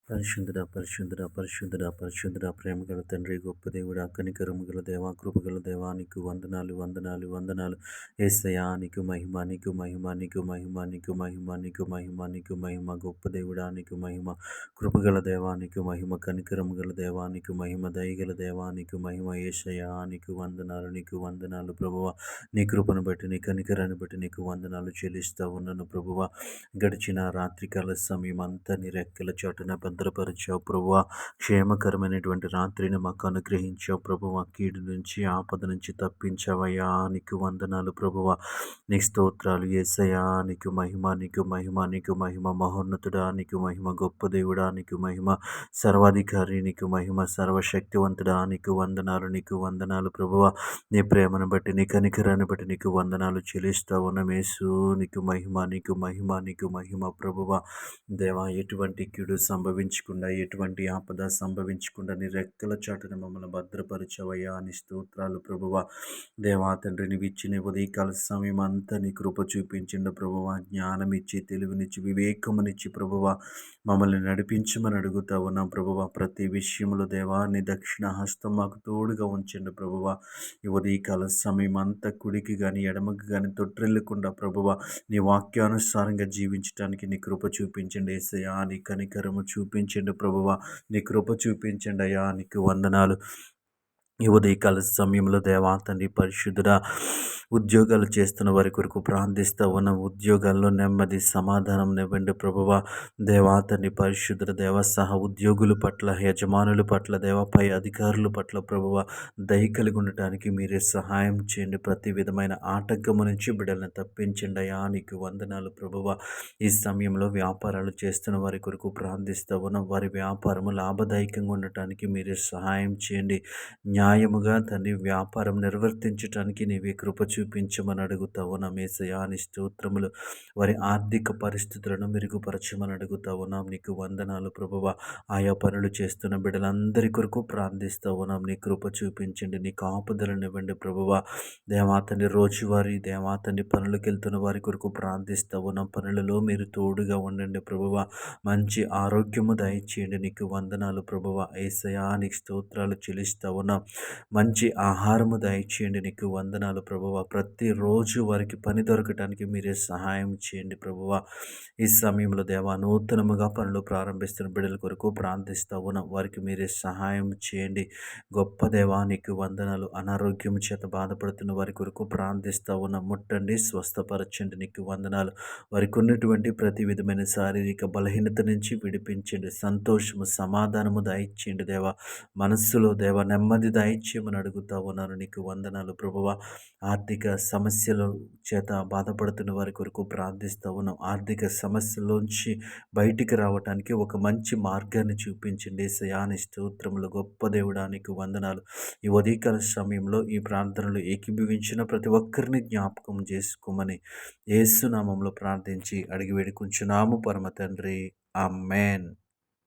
పరిశుద్ధుడా, పరిశుద్ధుడా, పరిశుద్ధుడా, పరిశుద్ధుడా, ప్రేమగల తండ్రి, గొప్ప దేవుడా, కనికరము గల దేవా, కృపగల దేవా, నీకు వందనాలు, వందనాలు, వందనాలు. యేసయ్యా, నీకు మహిమ, నీకు మహిమ, నీకు మహిమ, నీకు మహిమ, నీకు మహిమ, నీకు మహిమ. గొప్ప దేవుడా, నీకు మహిమ. కృపగల దేవా, నీకు మహిమ. కనికరము గల దేవా, నీకు మహిమ. దయగల దేవా, నీకు మహిమ. యేసయ్యా, నీకు వందనాలు, నీకు వందనాలు ప్రభువా. నీ కృపను బట్టి, నీ కనికరాన్ని బట్టి నీకు వందనాలు చెల్లిస్తా ఉన్నాను ప్రభువా. గడిచిన రాత్రికాల సమయం అంతా నీ రెక్కల చాటున భద్రపరిచావు ప్రభువా. క్షేమకరమైనటువంటి రాత్రిని మాకు అనుగ్రహించావు ప్రభువా. కీడు నుంచి, ఆపద నుంచి తప్పించావయ్యా. నీకు వందనాలు ప్రభువా. నీ స్తోత్రాలు యేసయ్యా. నీకు మహిమ, నీకు మహిమ, నీకు మహిమ. మహోన్నతుడా, నీకు మహిమ. గొప్ప దేవుడా, నీకు మహిమ. సర్వాధికారి, నీకు మహిమ. సర్వశక్తివంతుడా, నీకు వందనాలు, నీకు వందనాలు ప్రభువా. నీ ప్రేమను బట్టి, నీ కనికరాన్ని బట్టి నీకు వందనాలు చెల్లిస్తా ఉన్నమేసు. నీకు మహిమ, నీకు మహిమ, నీకు మహిమ ప్రభువా. దేవా, ఎటువంటి కీడు సంభవించకుండా, ఎటువంటి ఆపద సంభవించకుండా నీ రెక్కల చాటున మమ్మల్ని భద్రపరచవయ్యా. నీ స్తోత్రాలు ప్రభువా. దేవా తండ్రి, నీవు ఇచ్చిన ఉదయకాల సమయం అంతా నీ కృప చూపించిండు ప్రభువా. జ్ఞానం ఇచ్చి, తెలివినిచ్చి, వివేకమునిచ్చి ప్రభువా మమ్మల్ని నడిపించమని అడుగుతా ఉన్నాం ప్రభువా. ప్రతి విషయంలో దేవా నీ దక్షిణ హస్తం మాకు తోడుగా ఉంచండి ప్రభువా. ఈ ఉదయకాల సమయం అంతా కుడికి కానీ ఎడమకు కానీ తొట్టిల్లకుండా ప్రభువా నీ వాక్యానుసారంగా జీవించడానికి నీ కృప చూపించండి యేసయ్యా. నీ కనికరము చూపించండి ప్రభువా. నీ కృప చూపించండి అయ్యా. నీకు వందనాలు. ఈ ఉదయకాల సమయంలో దేవా తండ్రి పరిశుద్ధుడా, ఉద్యోగాలు చేస్తున్న వారి కొరకు ప్రార్థిస్తూ ఉన్న ఉద్యోగాల్లో నెమ్మది, సమాధానం ఇవ్వండి ప్రభువా. దేవా తండ్రి పరిశుద్ధుడ, దేవ సహ ఉద్యోగుల పట్ల, యజమానుల పట్ల, దేవపై అధికారుల పట్ల ప్రభువా దయ కలిగి ఉండటానికి మీరే సహాయం చేయండి. ప్రతి విధమైన ఆటంకము నుంచి బిడ్డలను తప్పించండి అయ్యా. నీకు వందనాలు ప్రభువా. ఈ సమయంలో వ్యాపారాలు చేస్తున్న వారి కొరకు ప్రార్థిస్తూ ఉన్న వారి వ్యాపారము లాభదాయకంగా ఉండటానికి మీరే సహాయం చేయండి. న్యాయముగా తండ్రి వ్యాపారం నిర్వర్తించడానికి నీవే కృప చూపించమని అడుగుతా ఉన్నాం యేసయ్యా. నీ స్తోత్రములు. వారి ఆర్థిక పరిస్థితులను మెరుగుపరచమని అడుగుతా ఉన్నాం. నీకు వందనాలు ప్రభువా. ఆయా పనులు చేస్తున్న బిడ్డలందరి కొరకు ప్రార్థిస్తూ ఉన్నాం. నీ కృప చూపించండి. నీ కాపుదలను ఇవ్వండి ప్రభువా. దేవాతండి రోజువారీ దేవాతండి పనులకు వెళ్తున్న వారి కొరకు ప్రార్థిస్తూ ఉన్నాం. పనులలో మీరు తోడుగా ఉండండి ప్రభువా. మంచి ఆరోగ్యము దయచేయండి. నీకు వందనాలు ప్రభువా. యేసయ్యా, నీకు స్తోత్రాలు చెల్లిస్తూ ఉన్నాం. మంచి ఆహారము దయచేయండి. నీకు వందనాలు ప్రభువా. ప్రతిరోజు వారికి పని దొరకటానికి మీరే సహాయం చేయండి ప్రభువా. ఈ సమయంలో దేవా నూతనముగా పనులు ప్రారంభిస్తున్న బిడ్డల కొరకు ప్రార్థిస్తూ ఉన్నాం. వారికి మీరే సహాయం చేయండి. గొప్ప దేవా నీకు వందనాలు. అనారోగ్యం చేత బాధపడుతున్న వారి కొరకు ప్రార్థిస్తూ ఉన్నాం. ముట్టండి, స్వస్థపరచండి. నీకు వందనాలు. వారికి ఉన్నటువంటి ప్రతి విధమైన శారీరక బలహీనత నుంచి విడిపించండి. సంతోషము, సమాధానము దయచేయండి దేవా. మనస్సులో దేవ నెమ్మది దయచేయమని అడుగుతా ఉన్నాను. నీకు వందనాలు ప్రభువా. ఆర్థిక సమస్యల చేత బాధపడుతున్న వారి కొరకు ప్రార్థిస్తూ ఉన్నాం. ఆర్థిక సమస్యలోంచి బయటికి రావటానికి ఒక మంచి మార్గాన్ని చూపించండి యేసయ్యా. నీ స్తోత్రములు. గొప్ప దేవుడా నీకు వందనాలు. ఈ ఉదయకాల సమయంలో ఈ ప్రార్థనలు ఏకీభవించిన ప్రతి ఒక్కరిని జ్ఞాపకం చేసుకోమని యేసు నామములో ప్రార్థించి అడిగి వేడుకుంటున్నాము పరమ తండ్రి. ఆమేన్.